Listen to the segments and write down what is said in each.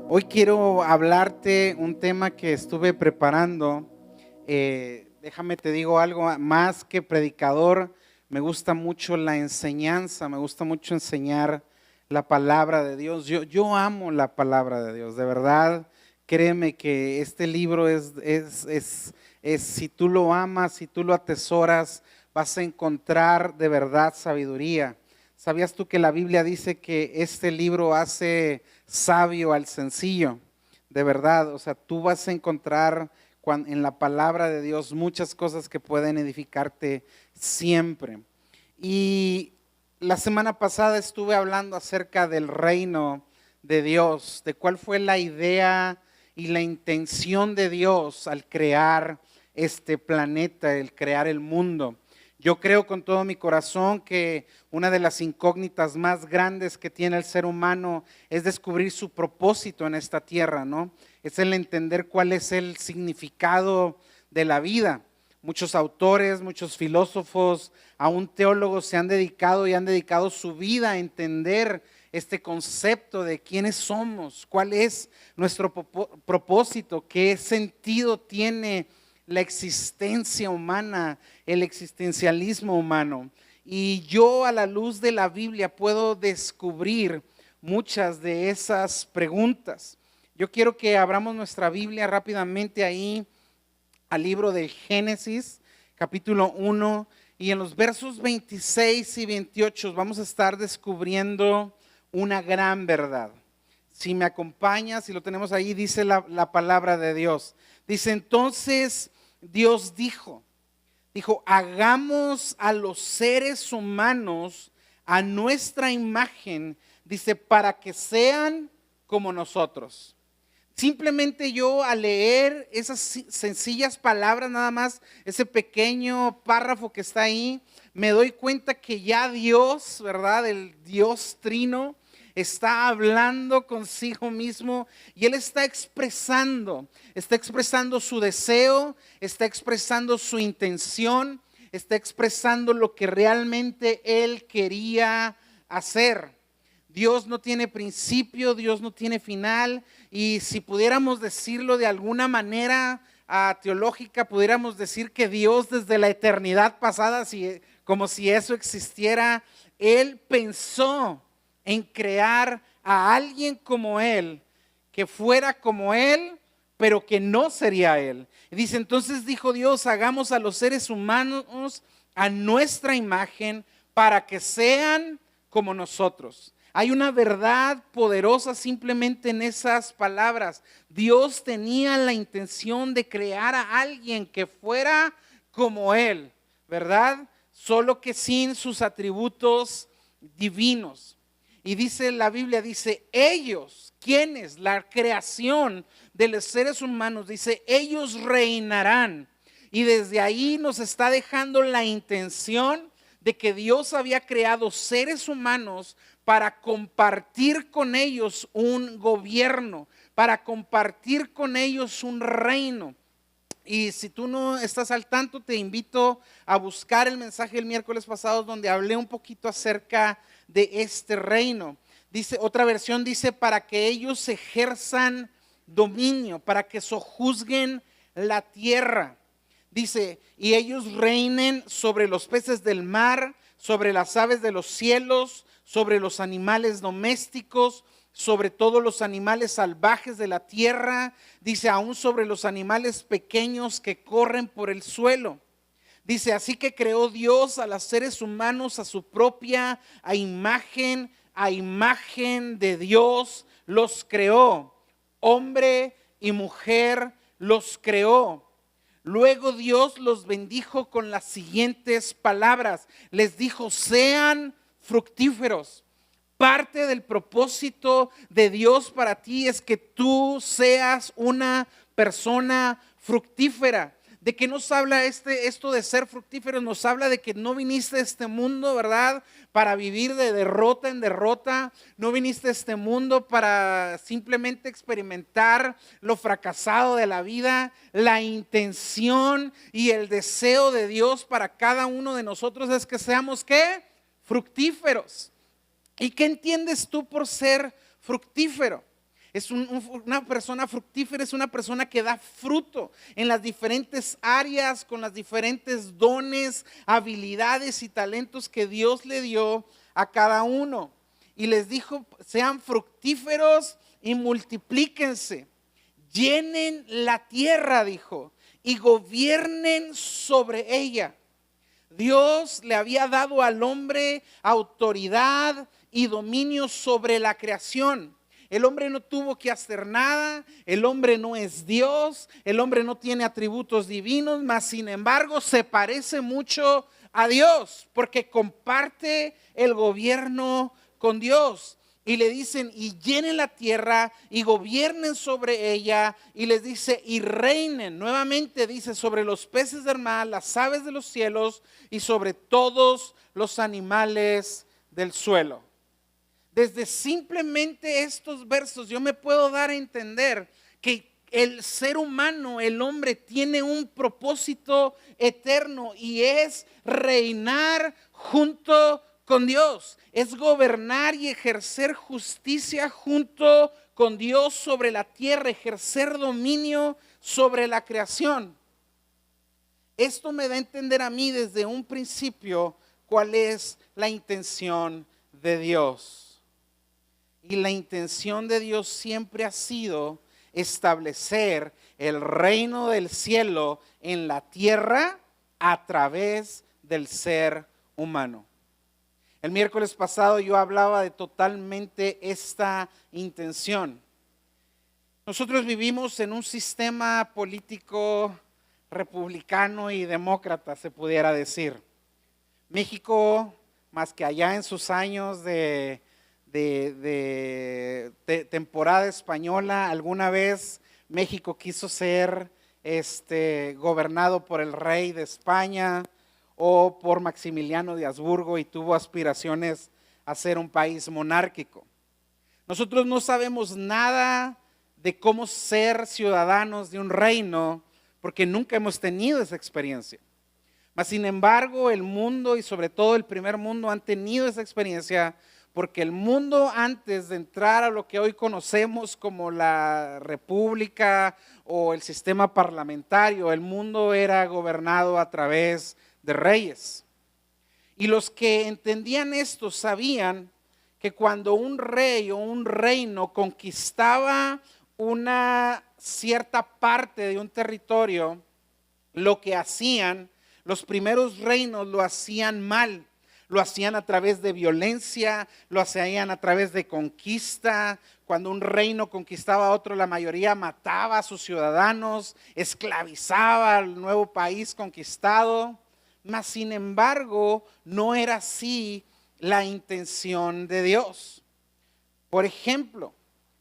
Hoy quiero hablarte un tema que estuve preparando. Déjame te digo algo, más que predicador, me gusta mucho la enseñanza, me gusta mucho enseñar la palabra de Dios. Yo amo la palabra de Dios, de verdad. Créeme que este libro si tú lo amas, si tú lo atesoras, vas a encontrar de verdad sabiduría. ¿Sabías tú que la Biblia dice que este libro hace sabio al sencillo? De verdad, o sea, tú vas a encontrar en la palabra de Dios muchas cosas que pueden edificarte siempre. Y la semana pasada estuve hablando acerca del reino de Dios, de cuál fue la idea y la intención de Dios al crear este planeta, el crear el mundo. Yo creo con todo mi corazón que una de las incógnitas más grandes que tiene el ser humano es descubrir su propósito en esta tierra, ¿no? Es el entender cuál es el significado de la vida. Muchos autores, muchos filósofos, aún teólogos se han dedicado y han dedicado su vida a entender este concepto de quiénes somos, cuál es nuestro propósito, qué sentido tiene la existencia humana, el existencialismo humano. Y yo a la luz de la Biblia puedo descubrir muchas de esas preguntas. Yo quiero que abramos nuestra Biblia rápidamente ahí al libro de Génesis, capítulo 1, y en los versos 26 y 28 vamos a estar descubriendo una gran verdad. Si me acompañas, si lo tenemos ahí, dice la palabra de Dios. Dice, entonces Dios dijo, hagamos a los seres humanos a nuestra imagen, dice, para que sean como nosotros. Simplemente yo al leer esas sencillas palabras, nada más ese pequeño párrafo que está ahí, me doy cuenta que ya Dios, ¿verdad? El Dios Trino está hablando consigo mismo y Él está expresando su deseo, está expresando su intención, está expresando lo que realmente Él quería hacer. Dios no tiene principio, Dios no tiene final, y si pudiéramos decirlo de alguna manera teológica, pudiéramos decir que Dios desde la eternidad pasada, como si eso existiera, Él pensó en crear a alguien como Él, que fuera como Él, pero que no sería Él. Y dice, entonces dijo Dios, hagamos a los seres humanos a nuestra imagen para que sean como nosotros. Hay una verdad poderosa simplemente en esas palabras. Dios tenía la intención de crear a alguien que fuera como Él, ¿verdad? Solo que sin sus atributos divinos. Y dice la Biblia, dice, ellos, ¿quiénes? La creación de los seres humanos, dice, ellos reinarán. Y desde ahí nos está dejando la intención de que Dios había creado seres humanos para compartir con ellos un gobierno, para compartir con ellos un reino. Y si tú no estás al tanto, te invito a buscar el mensaje del miércoles pasado donde hablé un poquito acerca de este reino. Dice, otra versión dice, para que ellos ejerzan dominio, para que sojuzguen la tierra. Dice, y ellos reinen sobre los peces del mar, sobre las aves de los cielos, sobre los animales domésticos, sobre todos los animales salvajes de la tierra, dice, aún sobre los animales pequeños que corren por el suelo. Dice, así que creó Dios a los seres humanos a su propia imagen de Dios los creó. Hombre y mujer los creó. Luego Dios los bendijo con las siguientes palabras. Les dijo, sean fructíferos. Parte del propósito de Dios para ti es que tú seas una persona fructífera. ¿De qué nos habla esto de ser fructíferos? Nos habla de que no viniste a este mundo, ¿verdad?, para vivir de derrota en derrota. No viniste a este mundo para simplemente experimentar lo fracasado de la vida. La intención y el deseo de Dios para cada uno de nosotros es que seamos, ¿qué? Fructíferos. ¿Y qué entiendes tú por ser fructífero? Una persona fructífera es una persona que da fruto en las diferentes áreas, con las diferentes dones, habilidades y talentos que Dios le dio a cada uno. Y les dijo, sean fructíferos y multiplíquense. Llenen la tierra, dijo, y gobiernen sobre ella. Dios le había dado al hombre autoridad y dominio sobre la creación. El hombre no tuvo que hacer nada, el hombre no es Dios, el hombre no tiene atributos divinos, mas sin embargo se parece mucho a Dios porque comparte el gobierno con Dios. Y le dicen, y llenen la tierra y gobiernen sobre ella. Y les dice, y reinen. Nuevamente dice, sobre los peces del mar, las aves de los cielos y sobre todos los animales del suelo. Desde simplemente estos versos yo me puedo dar a entender que el ser humano, el hombre, tiene un propósito eterno y es reinar junto con Dios, es gobernar y ejercer justicia junto con Dios sobre la tierra, ejercer dominio sobre la creación. Esto me da a entender a mí desde un principio cuál es la intención de Dios. Y la intención de Dios siempre ha sido establecer el reino del cielo en la tierra a través del ser humano. El miércoles pasado yo hablaba de totalmente esta intención. Nosotros vivimos en un sistema político republicano y demócrata, se pudiera decir. México, más que allá en sus años de temporada española, alguna vez México quiso ser gobernado por el rey de España o por Maximiliano de Habsburgo y tuvo aspiraciones a ser un país monárquico. Nosotros no sabemos nada de cómo ser ciudadanos de un reino porque nunca hemos tenido esa experiencia. Mas sin embargo, el mundo y sobre todo el primer mundo han tenido esa experiencia porque el mundo antes de entrar a lo que hoy conocemos como la república o el sistema parlamentario, el mundo era gobernado a través de reyes. Y los que entendían esto sabían que cuando un rey o un reino conquistaba una cierta parte de un territorio, lo que hacían, los primeros reinos lo hacían mal. Lo hacían a través de violencia, lo hacían a través de conquista. Cuando un reino conquistaba a otro, la mayoría mataba a sus ciudadanos, esclavizaba al nuevo país conquistado. Mas sin embargo, no era así la intención de Dios. Por ejemplo,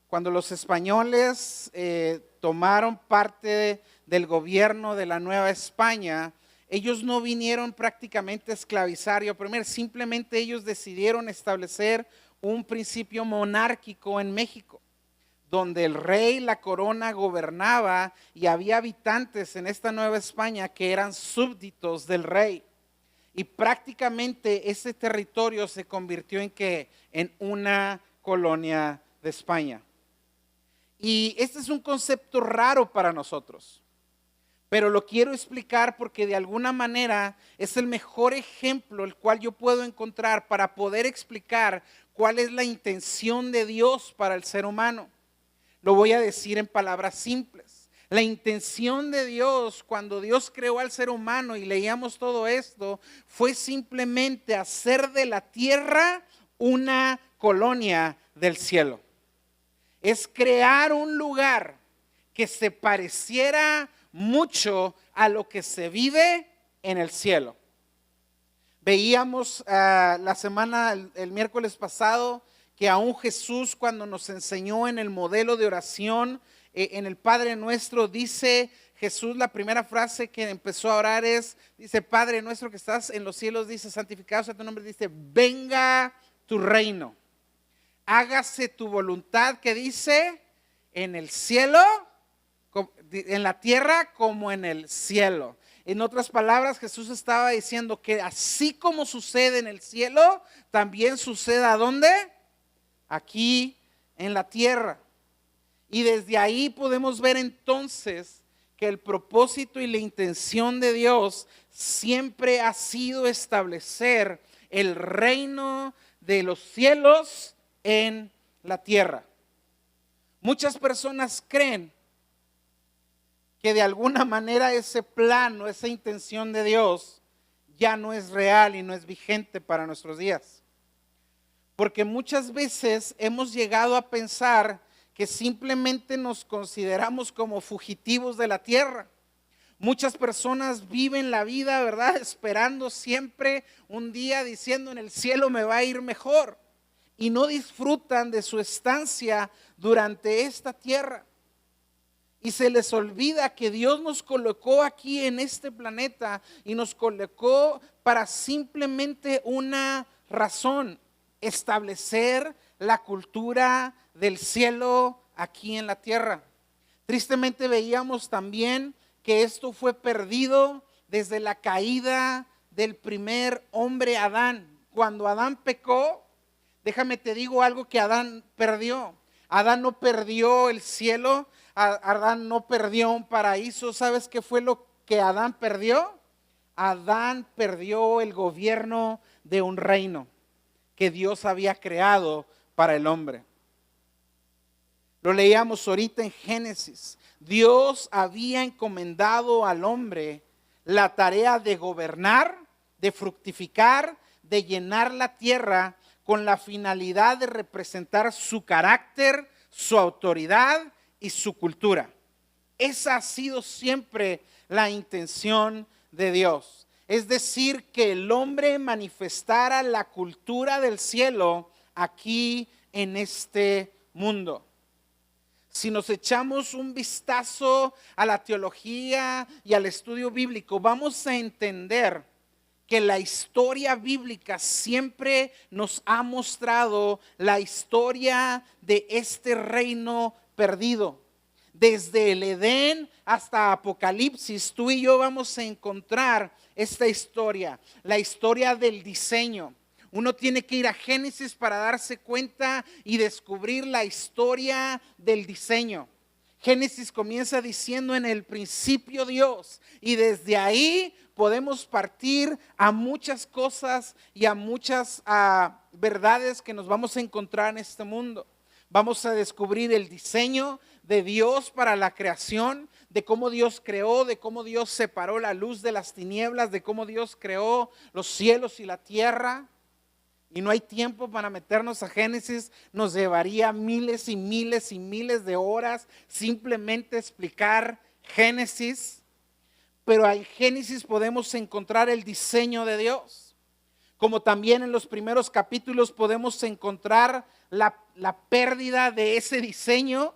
cuando los españoles tomaron parte del gobierno de la Nueva España, ellos no vinieron prácticamente a esclavizar y a oprimir, simplemente ellos decidieron establecer un principio monárquico en México, donde el rey, la corona gobernaba y había habitantes en esta Nueva España que eran súbditos del rey. Y prácticamente ese territorio se convirtió en una colonia de España. Y este es un concepto raro para nosotros. Pero lo quiero explicar porque de alguna manera es el mejor ejemplo el cual yo puedo encontrar para poder explicar cuál es la intención de Dios para el ser humano. Lo voy a decir en palabras simples. La intención de Dios cuando Dios creó al ser humano y leíamos todo esto fue simplemente hacer de la tierra una colonia del cielo. Es crear un lugar que se pareciera mucho a lo que se vive en el cielo. Veíamos el miércoles pasado que aún Jesús cuando nos enseñó en el modelo de oración, en el Padre Nuestro, dice Jesús, la primera frase que empezó a orar dice, Padre Nuestro que estás en los cielos, dice, santificado sea tu nombre, dice, venga tu reino, hágase tu voluntad, que dice, en el cielo, en la tierra como en el cielo. En otras palabras, Jesús estaba diciendo que así como sucede en el cielo, también sucede ¿a dónde? Aquí en la tierra. Y desde ahí podemos ver entonces que el propósito y la intención de Dios siempre ha sido establecer el reino de los cielos en la tierra. Muchas personas creen que de alguna manera ese plan o esa intención de Dios ya no es real y no es vigente para nuestros días. Porque muchas veces hemos llegado a pensar que simplemente nos consideramos como fugitivos de la tierra. Muchas personas viven la vida, ¿verdad? Esperando siempre un día diciendo en el cielo me va a ir mejor. Y no disfrutan de su estancia durante esta tierra. Y se les olvida que Dios nos colocó aquí en este planeta y nos colocó para simplemente una razón: establecer la cultura del cielo aquí en la tierra. Tristemente veíamos también que esto fue perdido desde la caída del primer hombre Adán. Cuando Adán pecó, déjame te digo algo que Adán perdió. Adán no perdió el cielo, Adán no perdió un paraíso. ¿Sabes qué fue lo que Adán perdió? Adán perdió el gobierno de un reino que Dios había creado para el hombre. Lo leíamos ahorita en Génesis. Dios había encomendado al hombre la tarea de gobernar, de fructificar, de llenar la tierra con la finalidad de representar su carácter, su autoridad y su cultura. Esa ha sido siempre la intención de Dios. Es decir, que el hombre manifestara la cultura del cielo aquí en este mundo. Si nos echamos un vistazo a la teología y al estudio bíblico, vamos a entender que la historia bíblica siempre nos ha mostrado la historia de este reino perdido. Desde el Edén hasta Apocalipsis, tú y yo vamos a encontrar esta historia, la historia del diseño. Uno tiene que ir a Génesis para darse cuenta y descubrir la historia del diseño. Génesis comienza diciendo en el principio Dios, y desde ahí podemos partir a muchas cosas y a muchas verdades que nos vamos a encontrar en este mundo. Vamos a descubrir el diseño de Dios para la creación, de cómo Dios creó, de cómo Dios separó la luz de las tinieblas, de cómo Dios creó los cielos y la tierra. Y no hay tiempo para meternos a Génesis, nos llevaría miles y miles y miles de horas simplemente explicar Génesis. Pero en Génesis podemos encontrar el diseño de Dios. Como también en los primeros capítulos podemos encontrar la pérdida de ese diseño.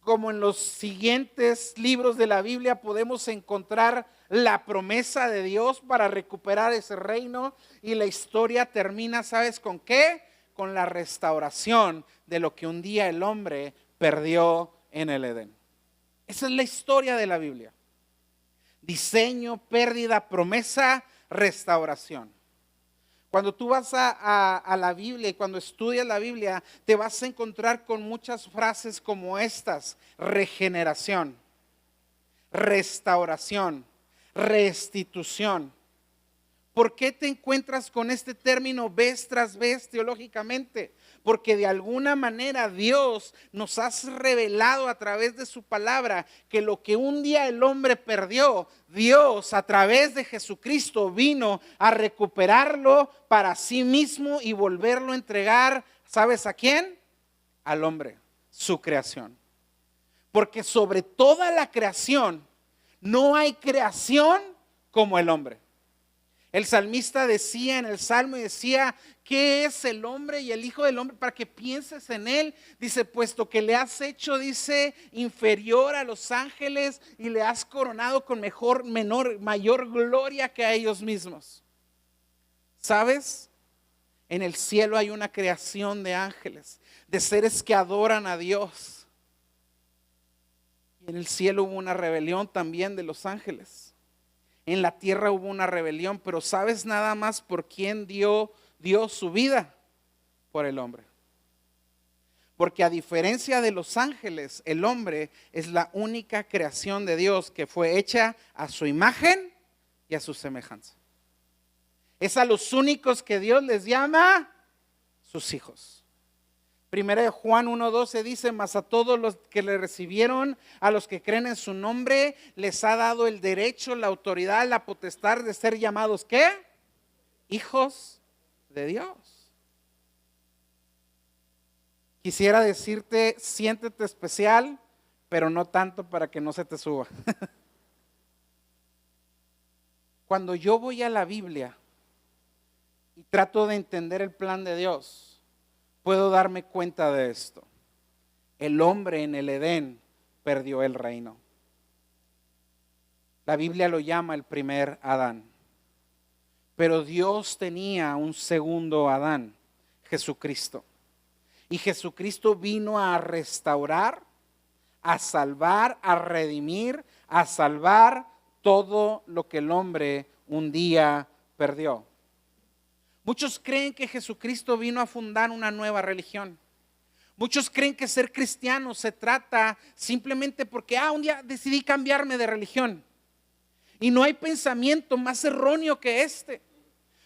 Como en los siguientes libros de la Biblia podemos encontrar la promesa de Dios para recuperar ese reino. Y la historia termina, ¿sabes con qué? Con la restauración de lo que un día el hombre perdió en el Edén. Esa es la historia de la Biblia. Diseño, pérdida, promesa, restauración. Cuando tú vas a la Biblia y cuando estudias la Biblia, te vas a encontrar con muchas frases como estas: regeneración, restauración, restitución. ¿Por qué te encuentras con este término vez tras vez teológicamente? Porque de alguna manera Dios nos ha revelado a través de su palabra que lo que un día el hombre perdió, Dios a través de Jesucristo vino a recuperarlo para sí mismo y volverlo a entregar, ¿sabes a quién? Al hombre, su creación. Porque sobre toda la creación no hay creación como el hombre. El salmista decía en el Salmo y decía: ¿qué es el hombre y el hijo del hombre para que pienses en él? Dice: puesto que le has hecho, dice, inferior a los ángeles y le has coronado con mayor gloria que a ellos mismos. ¿Sabes? En el cielo hay una creación de ángeles, de seres que adoran a Dios. Y en el cielo hubo una rebelión también de los ángeles. En la tierra hubo una rebelión, pero ¿sabes nada más por quién dio su vida? Por el hombre. Porque a diferencia de los ángeles, el hombre es la única creación de Dios que fue hecha a su imagen y a su semejanza. Es a los únicos que Dios les llama sus hijos. Primera de Juan 1:12 dice: mas a todos los que le recibieron, a los que creen en su nombre, les ha dado el derecho, la autoridad, la potestad de ser llamados, ¿qué? Hijos de Dios. Quisiera decirte, siéntete especial, pero no tanto para que no se te suba. Cuando yo voy a la Biblia y trato de entender el plan de Dios, puedo darme cuenta de esto. El hombre en el Edén perdió el reino. La Biblia lo llama el primer Adán. Pero Dios tenía un segundo Adán, Jesucristo. Y Jesucristo vino a restaurar, a salvar, a redimir, a salvar todo lo que el hombre un día perdió. Muchos creen que Jesucristo vino a fundar una nueva religión. Muchos creen que ser cristiano se trata simplemente porque un día decidí cambiarme de religión. Y no hay pensamiento más erróneo que este.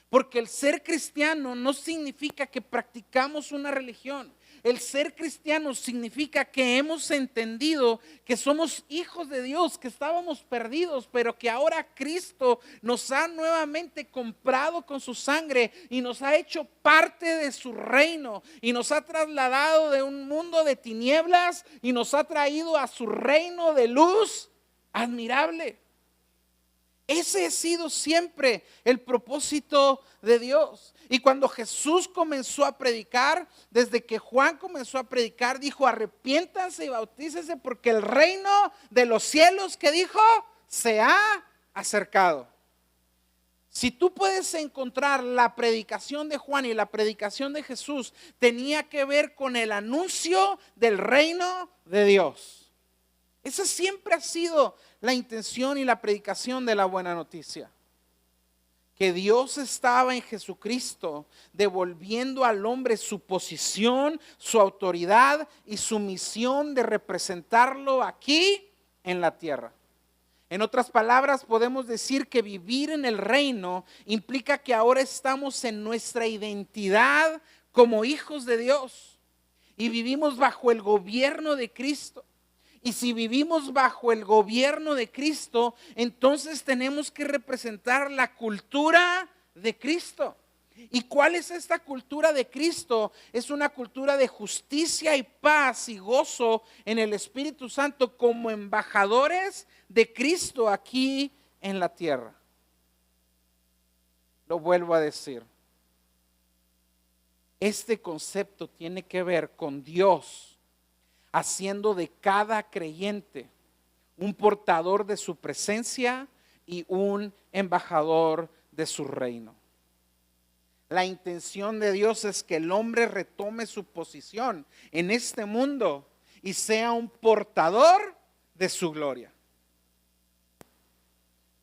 Porque el ser cristiano no significa que practicamos una religión. El ser cristiano significa que hemos entendido que somos hijos de Dios, que estábamos perdidos, pero que ahora Cristo nos ha nuevamente comprado con su sangre y nos ha hecho parte de su reino y nos ha trasladado de un mundo de tinieblas y nos ha traído a su reino de luz admirable. Ese ha sido siempre el propósito de Dios. Y cuando Jesús comenzó a predicar, desde que Juan comenzó a predicar, dijo: arrepiéntanse y bautícense porque el reino de los cielos, ¿qué dijo? Se ha acercado. Si tú puedes encontrar la predicación de Juan y la predicación de Jesús, tenía que ver con el anuncio del reino de Dios. Esa siempre ha sido la intención y la predicación de la buena noticia. Que Dios estaba en Jesucristo devolviendo al hombre su posición, su autoridad y su misión de representarlo aquí en la tierra. En otras palabras, podemos decir que vivir en el reino implica que ahora estamos en nuestra identidad como hijos de Dios y vivimos bajo el gobierno de Cristo. Y si vivimos bajo el gobierno de Cristo, entonces tenemos que representar la cultura de Cristo. ¿Y cuál es esta cultura de Cristo? Es una cultura de justicia y paz y gozo en el Espíritu Santo como embajadores de Cristo aquí en la tierra. Lo vuelvo a decir. Este concepto tiene que ver con Dios haciendo de cada creyente un portador de su presencia y un embajador de su reino. La intención de Dios es que el hombre retome su posición en este mundo y sea un portador de su gloria.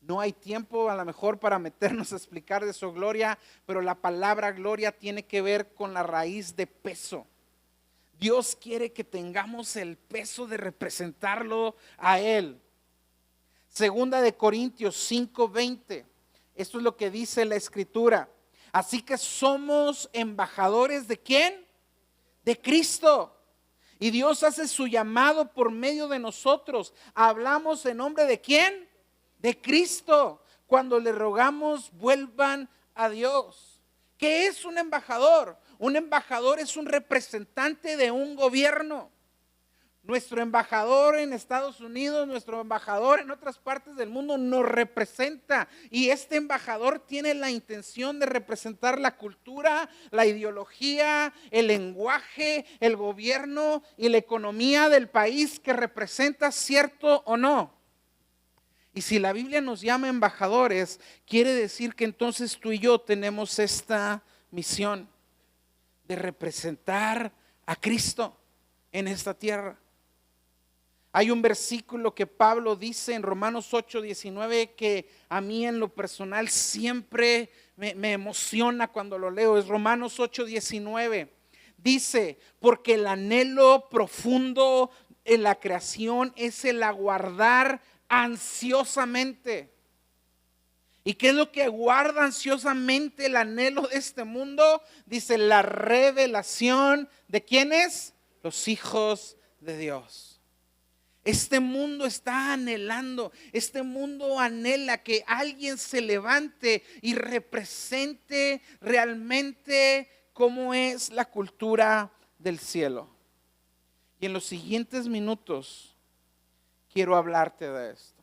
No hay tiempo a lo mejor para meternos a explicar de su gloria, pero la palabra gloria tiene que ver con la raíz de peso. Dios quiere que tengamos el peso de representarlo a Él. Segunda de Corintios 5:20. Esto es lo que dice la Escritura. Así que somos embajadores ¿de quién? De Cristo. Y Dios hace su llamado por medio de nosotros. Hablamos en nombre ¿de quién? De Cristo. Cuando le rogamos, vuelvan a Dios. ¿Qué es un embajador? Un embajador es un representante de un gobierno. Nuestro embajador en Estados Unidos, nuestro embajador en otras partes del mundo nos representa. Y este embajador tiene la intención de representar la cultura, la ideología, el lenguaje, el gobierno y la economía del país que representa, ¿cierto o no? Y si la Biblia nos llama embajadores, quiere decir que entonces tú y yo tenemos esta misión de representar a Cristo en esta tierra. Hay un versículo que Pablo dice en Romanos 8:19 que a mí en lo personal siempre me emociona cuando lo leo. Es Romanos 8:19. Dice, porque el anhelo profundo en la creación es el aguardar ansiosamente. ¿Y qué es lo que aguarda ansiosamente el anhelo de este mundo? Dice, la revelación de ¿quiénes? Los hijos de Dios. Este mundo está anhelando, este mundo anhela que alguien se levante y represente realmente cómo es la cultura del cielo. Y en los siguientes minutos quiero hablarte de esto.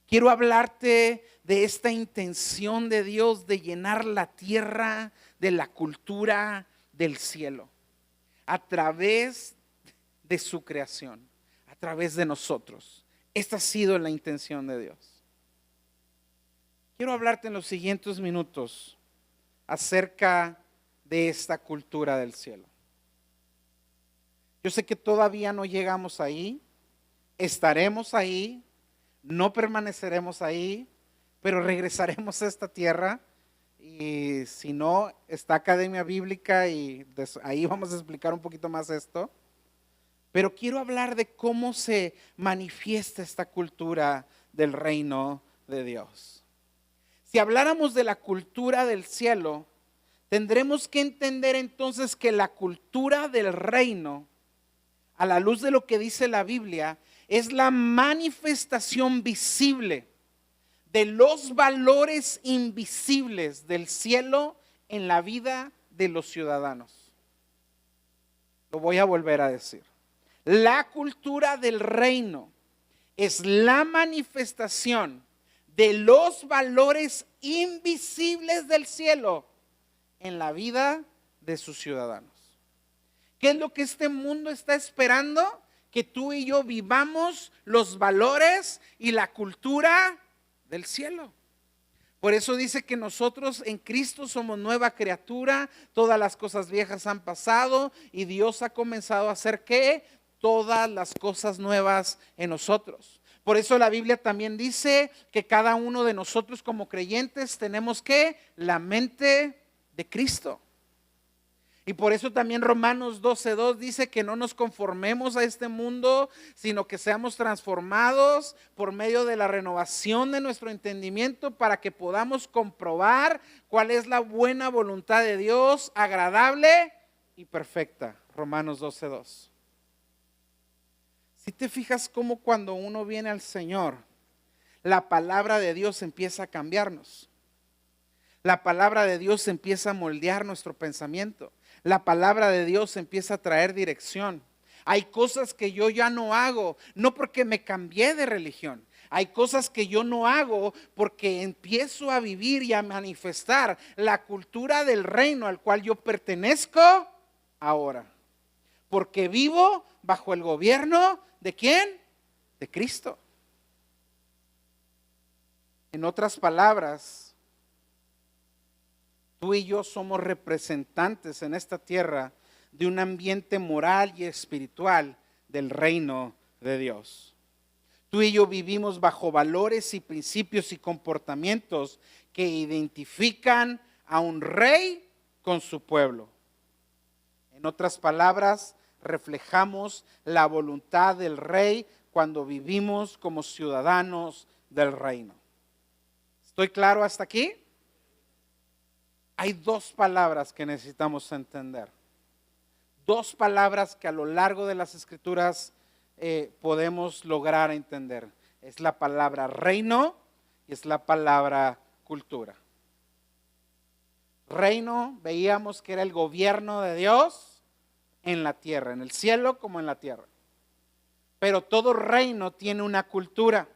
Quiero hablarte de esta intención de Dios de llenar la tierra de la cultura del cielo a través de su creación, a través de nosotros. Esta ha sido la intención de Dios. Quiero hablarte en los siguientes minutos acerca de esta cultura del cielo. Yo sé que todavía no llegamos ahí, estaremos ahí, no permaneceremos ahí, pero regresaremos a esta tierra. Y si no, está Academia Bíblica y ahí vamos a explicar un poquito más esto. Pero quiero hablar de cómo se manifiesta esta cultura del reino de Dios. Si habláramos de la cultura del cielo, tendremos que entender entonces que la cultura del reino, a la luz de lo que dice la Biblia, es la manifestación visible de los valores invisibles del cielo en la vida de los ciudadanos. Lo voy a volver a decir. La cultura del reino es la manifestación de los valores invisibles del cielo en la vida de sus ciudadanos. ¿Qué es lo que este mundo está esperando? Que tú y yo vivamos los valores y la cultura del cielo. Por eso dice que nosotros en Cristo somos nueva criatura, todas las cosas viejas han pasado y Dios ha comenzado a hacer ¿qué? Todas las cosas nuevas en nosotros. Por eso la Biblia también dice que cada uno de nosotros como creyentes tenemos ¿qué? La mente de Cristo. Y por eso también Romanos 12:2 dice que no nos conformemos a este mundo, sino que seamos transformados por medio de la renovación de nuestro entendimiento para que podamos comprobar cuál es la buena voluntad de Dios, agradable y perfecta. Romanos 12:2. Si te fijas cómo cuando uno viene al Señor, la palabra de Dios empieza a cambiarnos. La palabra de Dios empieza a moldear nuestro pensamiento. La palabra de Dios empieza a traer dirección. Hay cosas que yo ya no hago, no porque me cambié de religión. Hay cosas que yo no hago porque empiezo a vivir y a manifestar la cultura del reino al cual yo pertenezco ahora. Porque vivo bajo el gobierno ¿de quién? De Cristo. En otras palabras, tú y yo somos representantes en esta tierra de un ambiente moral y espiritual del reino de Dios. Tú y yo vivimos bajo valores y principios y comportamientos que identifican a un rey con su pueblo. En otras palabras, reflejamos la voluntad del rey cuando vivimos como ciudadanos del reino. ¿Estoy claro hasta aquí? Hay dos palabras que necesitamos entender. Dos palabras que a lo largo de las escrituras podemos lograr entender. Es la palabra reino y es la palabra cultura. Reino, veíamos que era el gobierno de Dios en la tierra, en el cielo como en la tierra. Pero todo reino tiene una cultura.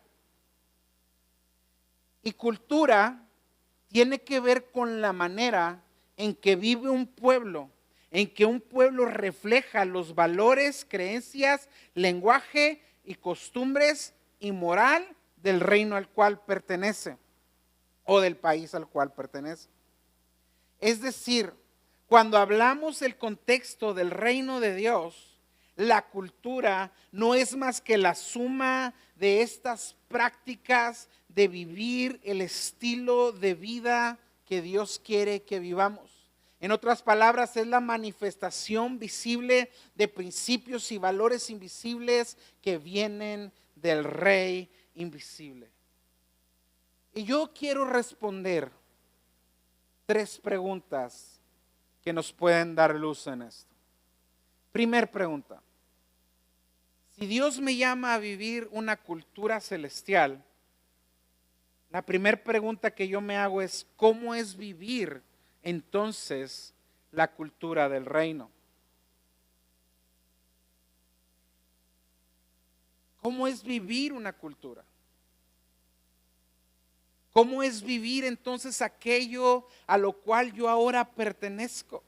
Y cultura tiene que ver con la manera en que vive un pueblo, en que un pueblo refleja los valores, creencias, lenguaje y costumbres y moral del reino al cual pertenece o del país al cual pertenece. Es decir, cuando hablamos del contexto del reino de Dios, la cultura no es más que la suma de estas prácticas de vivir el estilo de vida que Dios quiere que vivamos. En otras palabras, es la manifestación visible de principios y valores invisibles que vienen del Rey invisible. Y yo quiero responder 3 preguntas que nos pueden dar luz en esto. Primer pregunta: si Dios me llama a vivir una cultura celestial, la primera pregunta que yo me hago es: ¿cómo es vivir entonces la cultura del reino? ¿Cómo es vivir una cultura? ¿Cómo es vivir entonces aquello a lo cual yo ahora pertenezco?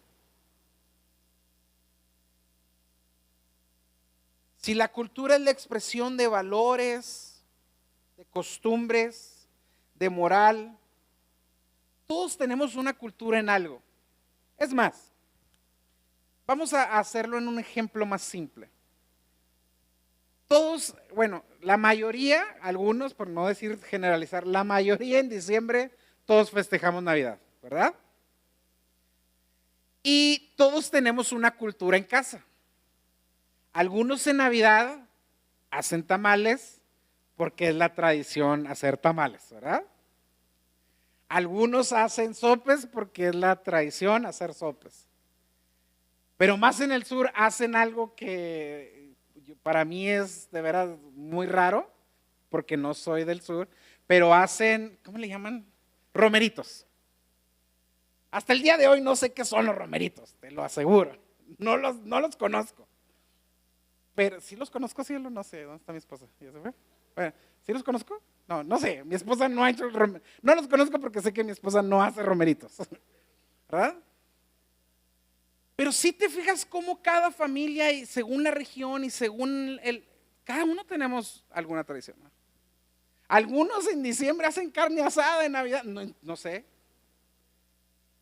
Si la cultura es la expresión de valores, de costumbres, de moral, todos tenemos una cultura en algo. Es más, vamos a hacerlo en un ejemplo más simple. Todos, bueno, la mayoría, algunos, por no decir generalizar, la mayoría en diciembre todos festejamos Navidad, ¿verdad? Y todos tenemos una cultura en casa. Algunos en Navidad hacen tamales porque es la tradición hacer tamales, ¿verdad? Algunos hacen sopes porque es la tradición hacer sopes. Pero más en el sur hacen algo que para mí es de veras muy raro, porque no soy del sur, pero hacen, ¿cómo le llaman? Romeritos. Hasta el día de hoy no sé qué son los romeritos, te lo aseguro. No los conozco. Pero sí los conozco, sí, no sé, ¿dónde está mi esposa? ¿Ya se fue? Bueno, ¿sí los conozco? No sé, mi esposa no ha hecho romeritos. No los conozco porque sé que mi esposa no hace romeritos, ¿verdad? Pero si te fijas cómo cada familia, y según la región y según cada uno tenemos alguna tradición, ¿no? Algunos en diciembre hacen carne asada, en Navidad, no sé.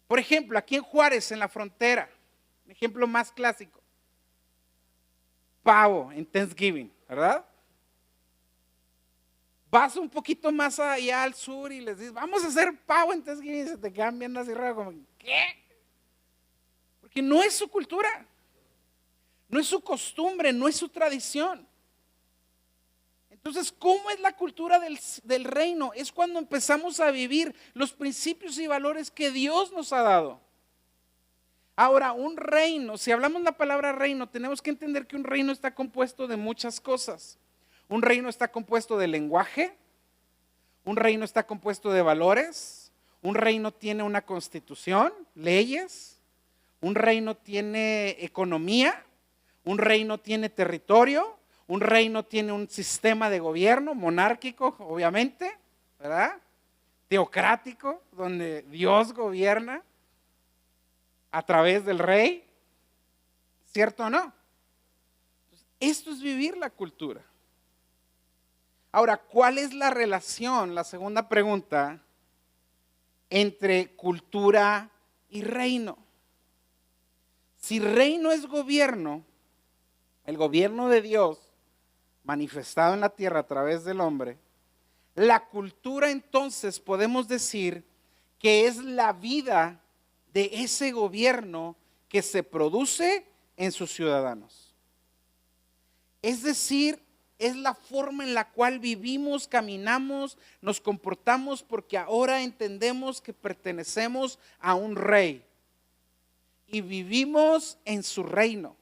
Por ejemplo, aquí en Juárez, en la frontera, un ejemplo más clásico: pavo en Thanksgiving, ¿verdad? Vas un poquito más allá al sur y les dices: vamos a hacer pavo en Thanksgiving, y se te quedan viendo así raro, como, ¿qué? Porque no es su cultura, no es su costumbre, no es su tradición. Entonces, ¿cómo es la cultura del reino? Es cuando empezamos a vivir los principios y valores que Dios nos ha dado. Ahora, un reino, si hablamos la palabra reino, tenemos que entender que un reino está compuesto de muchas cosas. Un reino está compuesto de lenguaje, un reino está compuesto de valores, un reino tiene una constitución, leyes. Un reino tiene economía, un reino tiene territorio, un reino tiene un sistema de gobierno monárquico, obviamente, ¿verdad? Teocrático, donde Dios gobierna a través del rey, ¿cierto o no? Esto es vivir la cultura. Ahora, ¿cuál es la relación, la segunda pregunta, entre cultura y reino? Si reino es gobierno, el gobierno de Dios manifestado en la tierra a través del hombre, la cultura entonces podemos decir que es la vida de ese gobierno que se produce en sus ciudadanos. Es decir, es la forma en la cual vivimos, caminamos, nos comportamos, porque ahora entendemos que pertenecemos a un rey y vivimos en su reino.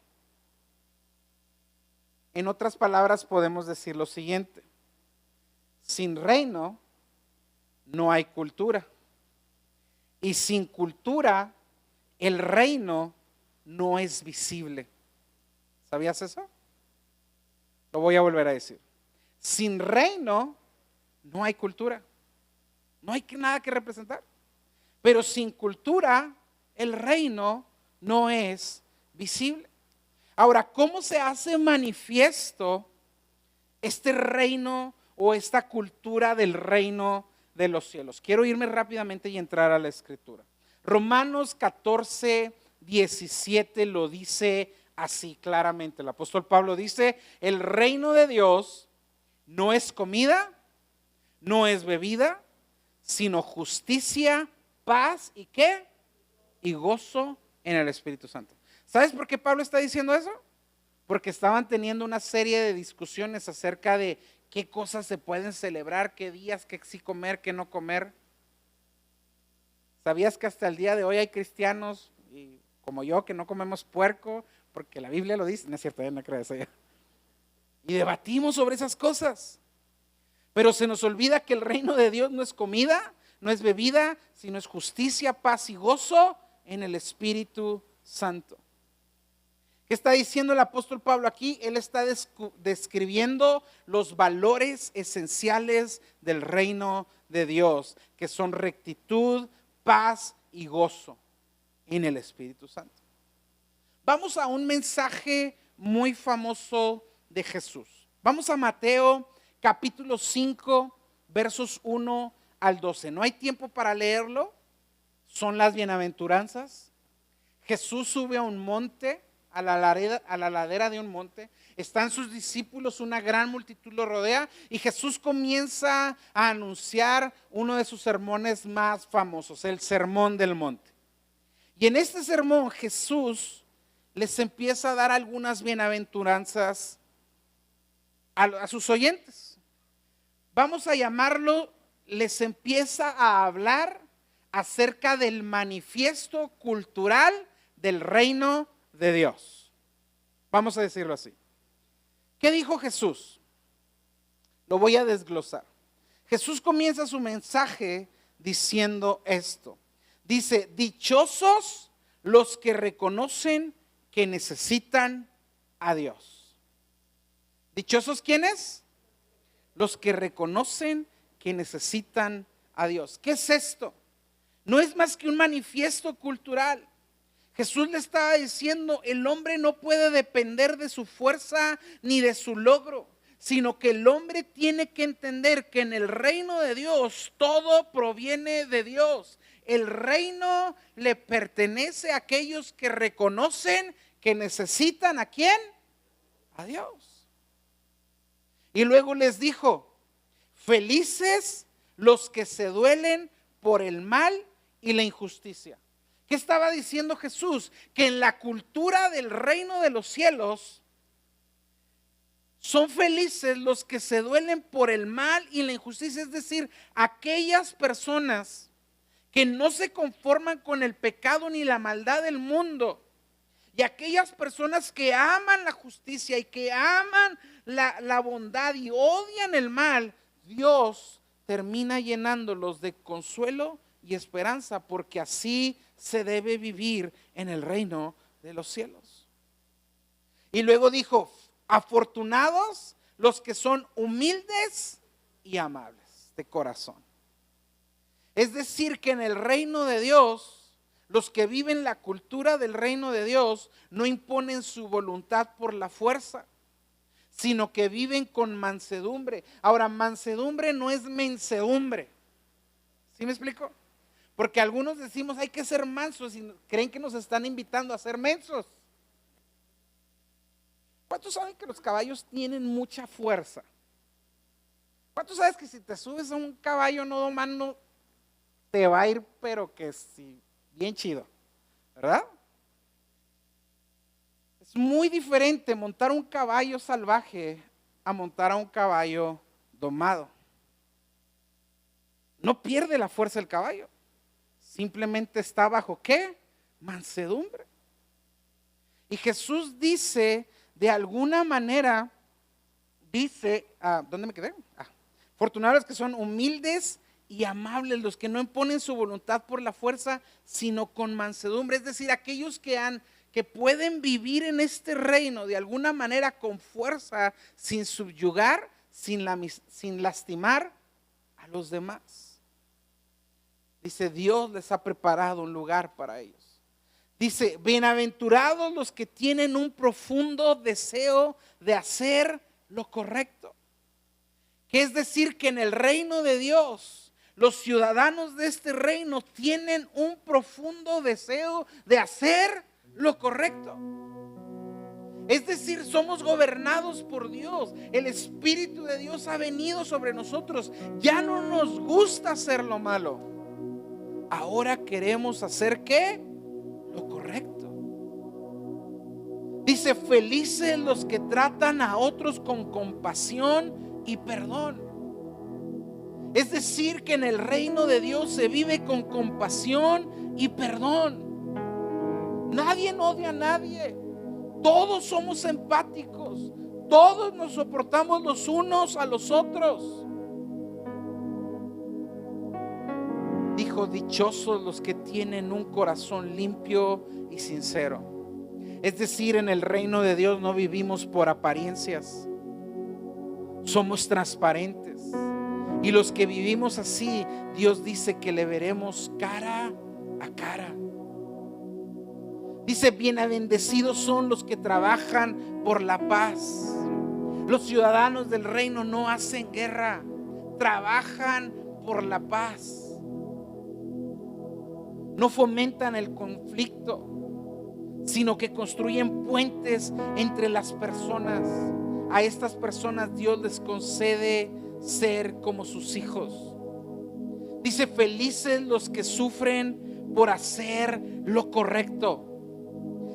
En otras palabras, podemos decir lo siguiente: sin reino no hay cultura, y sin cultura el reino no es visible. ¿Sabías eso? Lo voy a volver a decir. Sin reino no hay cultura, no hay nada que representar. Pero sin cultura el reino no es visible. Ahora, ¿cómo se hace manifiesto este reino o esta cultura del reino de los cielos? Quiero irme rápidamente y entrar a la escritura. Romanos 14, 17 lo dice así claramente. El apóstol Pablo dice: el reino de Dios no es comida, no es bebida, sino justicia, paz y ¿qué? Y gozo en el Espíritu Santo. ¿Sabes por qué Pablo está diciendo eso? Porque estaban teniendo una serie de discusiones acerca de qué cosas se pueden celebrar, qué días, qué sí comer, qué no comer. ¿Sabías que hasta el día de hoy hay cristianos como yo que no comemos puerco? Porque la Biblia lo dice. No es cierto, no creo eso ya. Y debatimos sobre esas cosas. Pero se nos olvida que el reino de Dios no es comida, no es bebida, sino es justicia, paz y gozo en el Espíritu Santo. ¿Qué está diciendo el apóstol Pablo aquí? Él está describiendo los valores esenciales del reino de Dios, que son rectitud, paz y gozo en el Espíritu Santo. Vamos a un mensaje muy famoso de Jesús. Vamos a Mateo capítulo 5, versos 1 al 12. No hay tiempo para leerlo. Son las bienaventuranzas. Jesús sube a un monte, a la ladera de un monte. Están sus discípulos, una gran multitud lo rodea y Jesús comienza a anunciar uno de sus sermones más famosos, el Sermón del Monte. Y en este sermón Jesús les empieza a dar algunas bienaventuranzas a sus oyentes. Vamos a llamarlo, les empieza a hablar acerca del manifiesto cultural del reino de Dios. Vamos a decirlo así. ¿Qué dijo Jesús? Lo voy a desglosar. Jesús comienza su mensaje diciendo esto. Dice, dichosos los que reconocen que necesitan a Dios. ¿Dichosos quiénes? Los que reconocen que necesitan a Dios. ¿Qué es esto? No es más que un manifiesto cultural. Jesús le estaba diciendo, el hombre no puede depender de su fuerza ni de su logro, sino que el hombre tiene que entender que en el reino de Dios todo proviene de Dios. El reino le pertenece a aquellos que reconocen que necesitan ¿a quién? A Dios. Y luego les dijo, felices los que se duelen por el mal y la injusticia. ¿Qué estaba diciendo Jesús? Que en la cultura del reino de los cielos son felices los que se duelen por el mal y la injusticia, es decir, aquellas personas que no se conforman con el pecado ni la maldad del mundo, y aquellas personas que aman la justicia y que aman la bondad y odian el mal. Dios termina llenándolos de consuelo y esperanza, porque así se debe vivir en el reino de los cielos. Y luego dijo, afortunados los que son humildes y amables de corazón. Es decir, que en el reino de Dios, los que viven la cultura del reino de Dios no imponen su voluntad por la fuerza, sino que viven con mansedumbre. Ahora, mansedumbre no es mensedumbre. ¿Sí me explico? Porque algunos decimos hay que ser mansos y creen que nos están invitando a ser mensos. ¿Cuántos saben que los caballos tienen mucha fuerza? ¿Cuántos sabes que si te subes a un caballo no domando te va a ir pero que sí, bien chido, ¿verdad? Es muy diferente montar un caballo salvaje a montar a un caballo domado. No pierde la fuerza el caballo, simplemente está bajo ¿qué? Mansedumbre. Y Jesús dice, de alguna manera, dice, ¿dónde me quedé? Afortunados que son humildes y amables, los que no imponen su voluntad por la fuerza, sino con mansedumbre. Es decir, aquellos que pueden vivir en este reino de alguna manera con fuerza, sin subyugar, sin lastimar a los demás. Dice, Dios les ha preparado un lugar para ellos. Dice, bienaventurados los que tienen un profundo deseo de hacer lo correcto. Que es decir, que en el reino de Dios, los ciudadanos de este reino tienen un profundo deseo de hacer lo correcto. Es decir, somos gobernados por Dios. El Espíritu de Dios ha venido sobre nosotros. Ya no nos gusta hacer lo malo. Ahora queremos hacer ¿qué? Lo correcto. Dice, felices los que tratan a otros con compasión y perdón. Es decir, que en el reino de Dios se vive con compasión y perdón. Nadie odia a nadie. Todos somos empáticos. Todos nos soportamos los unos a los otros. Dijo, dichosos los que tienen un corazón limpio y sincero. Es decir, en el reino de Dios no vivimos por apariencias. Somos transparentes. Y los que vivimos así, Dios dice que le veremos cara a cara. Dice, bienavendecidos son los que trabajan por la paz. Los ciudadanos del reino no hacen guerra, trabajan por la paz. No fomentan el conflicto, sino que construyen puentes entre las personas. A estas personas Dios les concede ser como sus hijos. Dice, felices los que sufren por hacer lo correcto.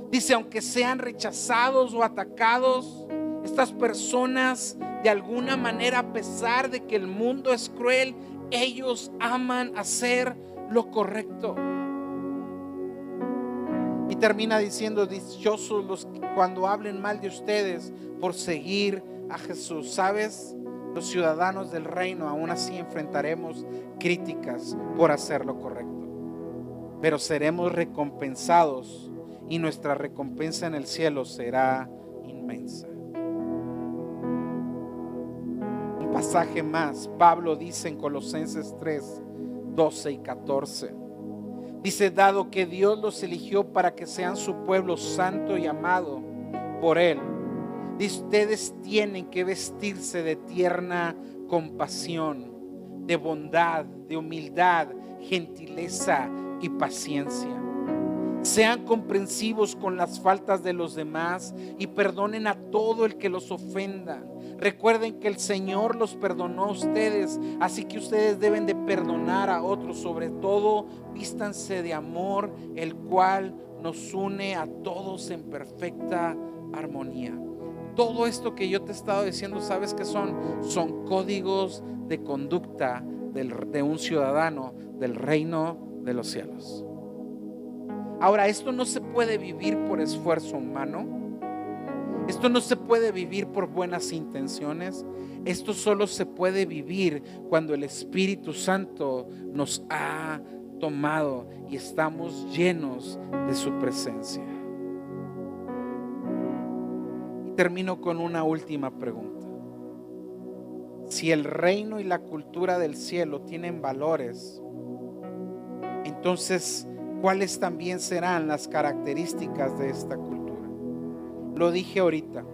Dice, aunque sean rechazados o atacados, estas personas de alguna manera, a pesar de que el mundo es cruel, ellos aman hacer lo correcto. Y termina diciendo, dichosos los que cuando hablen mal de ustedes por seguir a Jesús. ¿Sabes? Los ciudadanos del reino aún así enfrentaremos críticas por hacer lo correcto, pero seremos recompensados. Y nuestra recompensa en el cielo será inmensa. Un pasaje más, Pablo dice en Colosenses 3, 12 y 14. Dice, dado que Dios los eligió para que sean su pueblo santo y amado por Él, ustedes tienen que vestirse de tierna compasión, de bondad, de humildad, gentileza y paciencia. Sean comprensivos con las faltas de los demás y perdonen a todo el que los ofenda. Recuerden que el Señor los perdonó a ustedes, así que ustedes deben de perdonar a otros. Sobre todo, vístanse de amor, el cual nos une a todos en perfecta armonía. Todo esto que yo te he estado diciendo, ¿sabes qué son? Son códigos de conducta de un ciudadano del reino de los cielos. Ahora, esto no se puede vivir por esfuerzo humano. Esto no se puede vivir por buenas intenciones. Esto solo se puede vivir cuando el Espíritu Santo nos ha tomado y estamos llenos de su presencia. Y termino con una última pregunta. Si el reino y la cultura del cielo tienen valores, entonces, ¿cuáles también serán las características de esta cultura? Lo dije ahorita,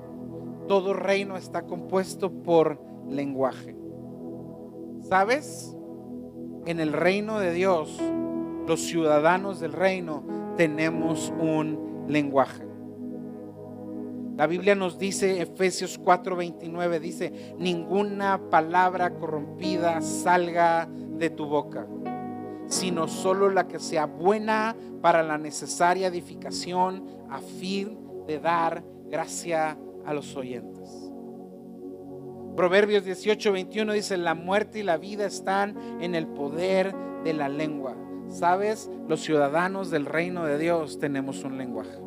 todo reino está compuesto por lenguaje. ¿Sabes? En el reino de Dios, los ciudadanos del reino tenemos un lenguaje. La Biblia nos dice, Efesios 4:29, dice, ninguna palabra corrompida salga de tu boca, sino solo la que sea buena para la necesaria edificación, a fin de dar gracia a los oyentes. Proverbios 18:21 dice, la muerte y la vida están en el poder de la lengua. ¿Sabes? Los ciudadanos del reino de Dios tenemos un lenguaje.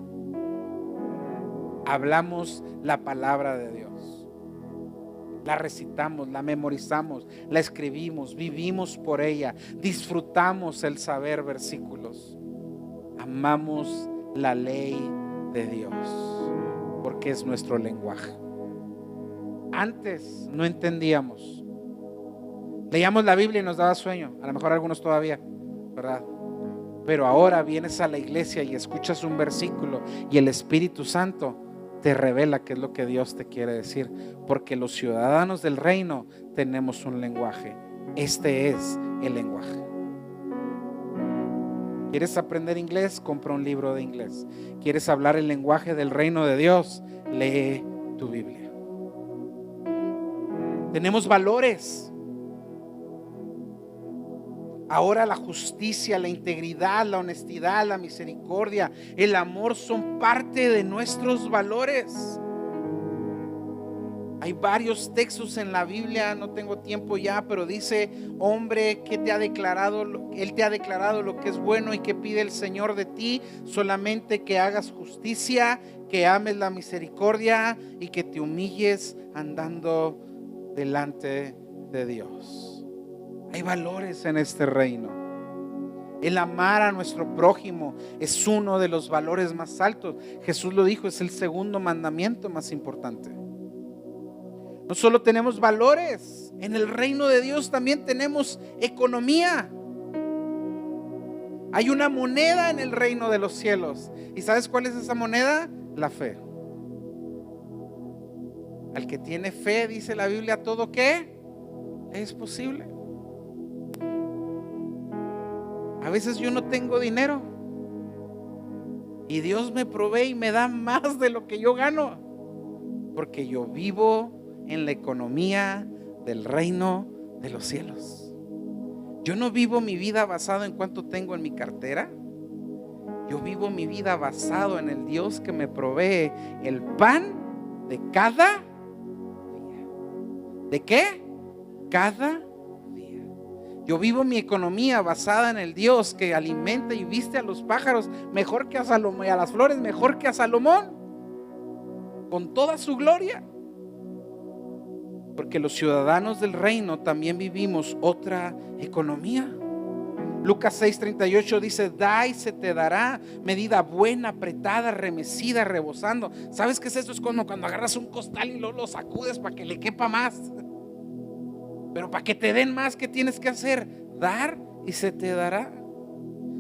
Hablamos la palabra de Dios. La recitamos, la memorizamos, la escribimos, vivimos por ella, disfrutamos el saber versículos. Amamos la ley de Dios porque es nuestro lenguaje. Antes no entendíamos. Leíamos la Biblia y nos daba sueño, a lo mejor algunos todavía, ¿verdad? Pero ahora vienes a la iglesia y escuchas un versículo y el Espíritu Santo te revela qué es lo que Dios te quiere decir, porque los ciudadanos del reino tenemos un lenguaje. Este es el lenguaje. ¿Quieres aprender inglés? Compra un libro de inglés. ¿Quieres hablar el lenguaje del reino de Dios? Lee tu Biblia. Tenemos valores. Ahora la justicia, la integridad, la honestidad, la misericordia, el amor son parte de nuestros valores. Hay varios textos en la Biblia, no tengo tiempo ya, pero dice: hombre, ¿qué te ha declarado? Él te ha declarado lo que es bueno y que pide el Señor de ti, solamente que hagas justicia, que ames la misericordia y que te humilles andando delante de Dios. Hay valores en este reino. El amar a nuestro prójimo es uno de los valores más altos. Jesús lo dijo, es el segundo mandamiento más importante. No solo tenemos valores, en el reino de Dios también tenemos economía. Hay una moneda en el reino de los cielos. ¿Y sabes cuál es esa moneda? La fe. Al que tiene fe, dice la Biblia, todo ¿qué? Es posible. A veces yo no tengo dinero y Dios me provee y me da más de lo que yo gano, porque yo vivo en la economía del reino de los cielos. Yo no vivo mi vida basado en cuánto tengo en mi cartera. Yo vivo mi vida basado en el Dios que me provee el pan de cada día. ¿De qué? Cada día. Yo vivo mi economía basada en el Dios que alimenta y viste a los pájaros mejor que a Salomón, y a las flores mejor que a Salomón, con toda su gloria. Porque los ciudadanos del reino también vivimos otra economía. Lucas 6:38 dice: da y se te dará, medida buena, apretada, remecida, rebosando. ¿Sabes qué es esto? Es cuando agarras un costal y lo sacudes para que le quepa más. Pero para que te den más, ¿qué tienes que hacer? Dar y se te dará.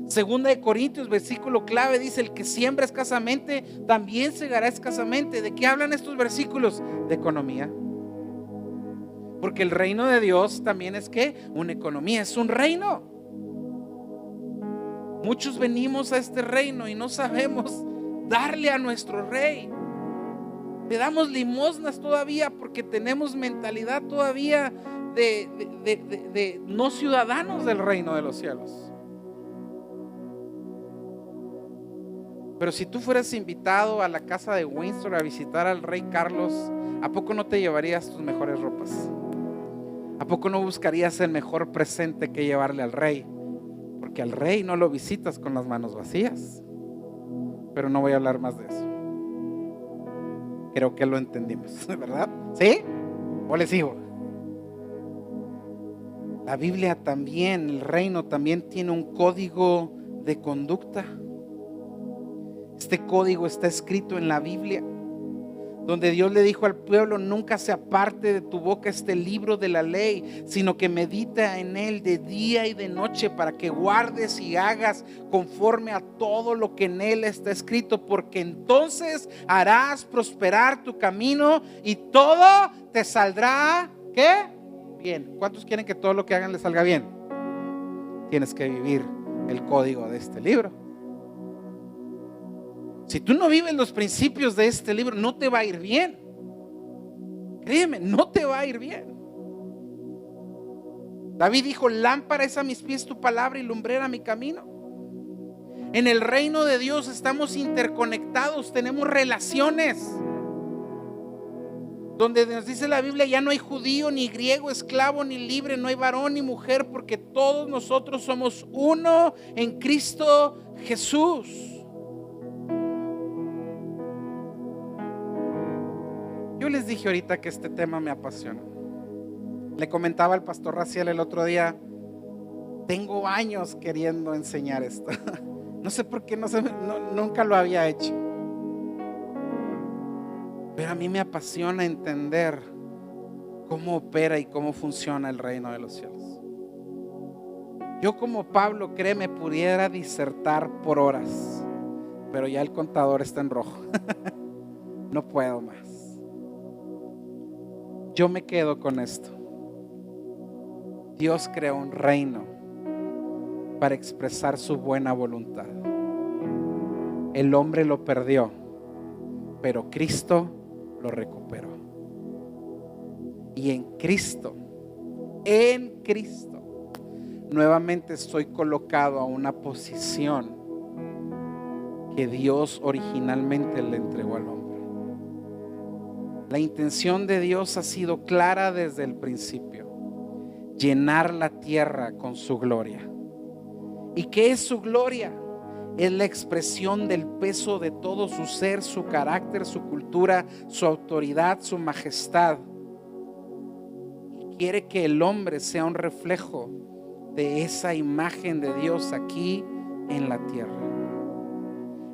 Segunda de Corintios, versículo clave, dice: el que siembra escasamente también segará escasamente. ¿De qué hablan estos versículos? De economía. Porque el reino de Dios también es ¿qué? Una economía, es un reino. Muchos venimos a este reino y no sabemos darle a nuestro rey. Le damos limosnas todavía porque tenemos mentalidad todavía de no ciudadanos del reino de los cielos. Pero si tú fueras invitado a la casa de Windsor a visitar al rey Carlos, ¿a poco no te llevarías tus mejores ropas? ¿A poco no buscarías el mejor presente que llevarle al rey? Porque al rey no lo visitas con las manos vacías. Pero no voy a hablar más de eso. Creo que lo entendimos, ¿verdad? ¿Sí? ¿O les sigo? La Biblia también, el reino también tiene un código de conducta. Este código está escrito en la Biblia, donde Dios le dijo al pueblo: nunca se aparte de tu boca este libro de la ley, sino que medita en él de día y de noche, para que guardes y hagas conforme a todo lo que en él está escrito, porque entonces harás prosperar tu camino y todo te saldrá ¿qué? Bien. ¿Cuántos quieren que todo lo que hagan les salga bien? Tienes que vivir el código de este libro. Si tú no vives los principios de este libro, no te va a ir bien. Créeme, no te va a ir bien. David dijo: lámpara es a mis pies tu palabra y lumbrera a mi camino. En el reino de Dios estamos interconectados, tenemos relaciones. Donde nos dice la Biblia: ya no hay judío, ni griego, esclavo, ni libre, no hay varón ni mujer, porque todos nosotros somos uno en Cristo Jesús. Yo les dije ahorita que este tema me apasiona. Le comentaba al pastor Raciel el otro día: tengo años queriendo enseñar esto. No sé por qué nunca lo había hecho. Pero a mí me apasiona entender cómo opera y cómo funciona el reino de los cielos. Yo, como Pablo, créeme, pudiera disertar por horas, pero ya el contador está en rojo. No puedo más. Yo me quedo con esto. Dios creó un reino para expresar su buena voluntad. El hombre lo perdió, pero Cristo lo recuperó. Y en Cristo nuevamente estoy colocado a una posición que Dios originalmente le entregó al hombre. La intención de Dios ha sido clara desde el principio: llenar la tierra con su gloria. ¿Y qué es su gloria? Es la expresión del peso de todo su ser, su carácter, su cultura, su autoridad, su majestad. Y quiere que el hombre sea un reflejo de esa imagen de Dios aquí en la tierra.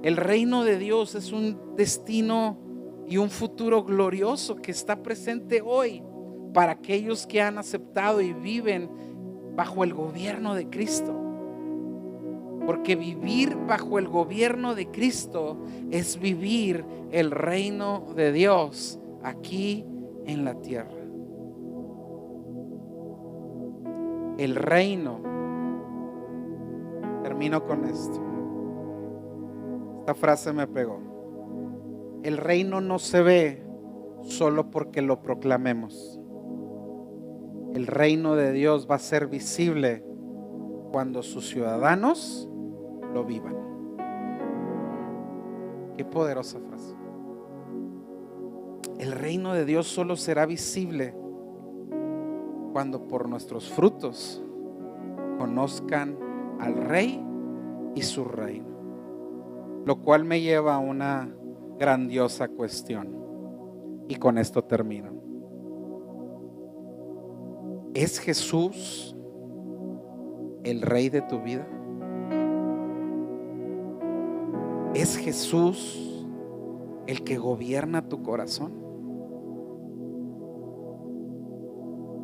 El reino de Dios es un destino y un futuro glorioso que está presente hoy para aquellos que han aceptado y viven bajo el gobierno de Cristo. Porque vivir bajo el gobierno de Cristo es vivir el reino de Dios aquí en la tierra. El reino, termino con esto. Esta frase me pegó. El reino no se ve solo porque lo proclamemos. El reino de Dios va a ser visible cuando sus ciudadanos lo vivan. Qué poderosa frase. El reino de Dios solo será visible cuando por nuestros frutos conozcan al Rey y su reino. Lo cual me lleva a una grandiosa cuestión. Y con esto termino. ¿Es Jesús el Rey de tu vida? ¿Es Jesús el que gobierna tu corazón?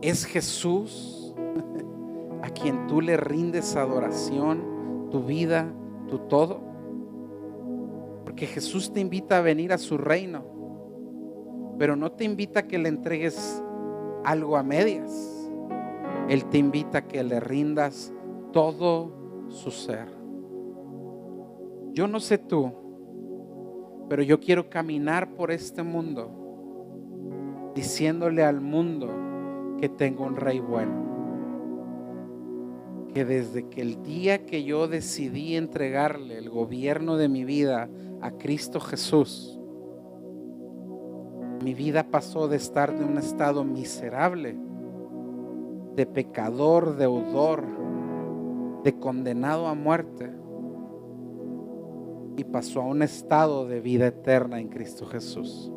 ¿Es Jesús a quien tú le rindes adoración, tu vida, tu todo? Porque Jesús te invita a venir a su reino, pero no te invita a que le entregues algo a medias. Él te invita a que le rindas todo su ser. Yo no sé tú, pero yo quiero caminar por este mundo diciéndole al mundo que tengo un Rey bueno. Que desde que el día que yo decidí entregarle el gobierno de mi vida a Cristo Jesús, mi vida pasó de estar de un estado miserable, de pecador, deudor, de condenado a muerte, y pasó a un estado de vida eterna en Cristo Jesús,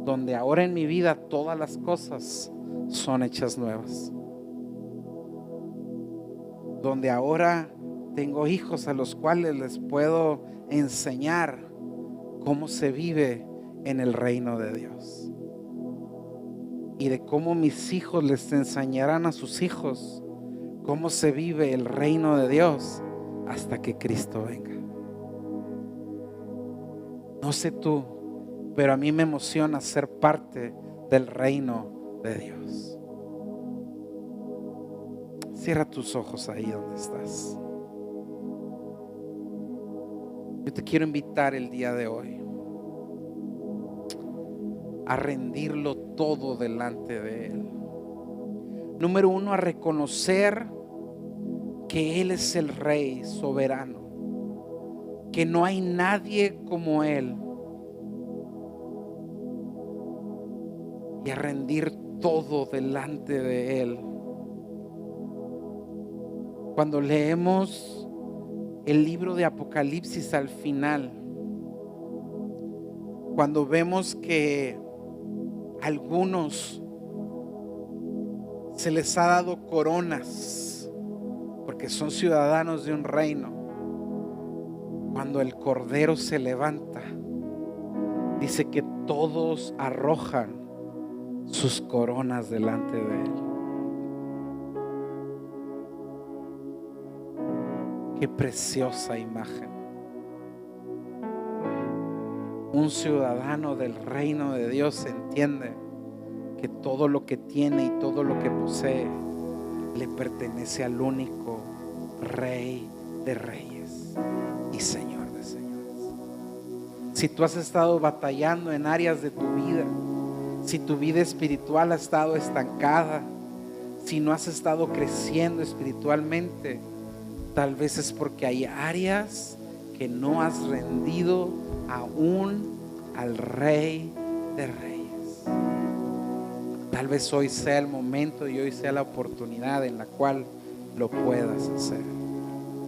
donde ahora en mi vida todas las cosas son hechas nuevas, donde ahora tengo hijos a los cuales les puedo enseñar cómo se vive en el reino de Dios, y de cómo mis hijos les enseñarán a sus hijos cómo se vive el reino de Dios hasta que Cristo venga. No sé tú, pero a mí me emociona ser parte del reino de Dios. Cierra tus ojos ahí donde estás. Yo te quiero invitar el día de hoy a rendirlo todo delante de Él. Número uno, a reconocer que Él es el Rey soberano, que no hay nadie como Él, y a rendir todo delante de Él. Cuando leemos el libro de Apocalipsis al final, cuando vemos que algunos se les ha dado coronas porque son ciudadanos de un reino, cuando el Cordero se levanta, dice que todos arrojan sus coronas delante de Él. Qué preciosa imagen. Un ciudadano del reino de Dios entiende que todo lo que tiene y todo lo que posee le pertenece al único Rey de reyes y Señor de señores. Si tú has estado batallando en áreas de tu vida, si tu vida espiritual ha estado estancada, Si no has estado creciendo espiritualmente, tal vez es porque hay áreas que no has rendido aún al Rey de Reyes. Tal vez hoy sea el momento y hoy sea la oportunidad en la cual lo puedas hacer.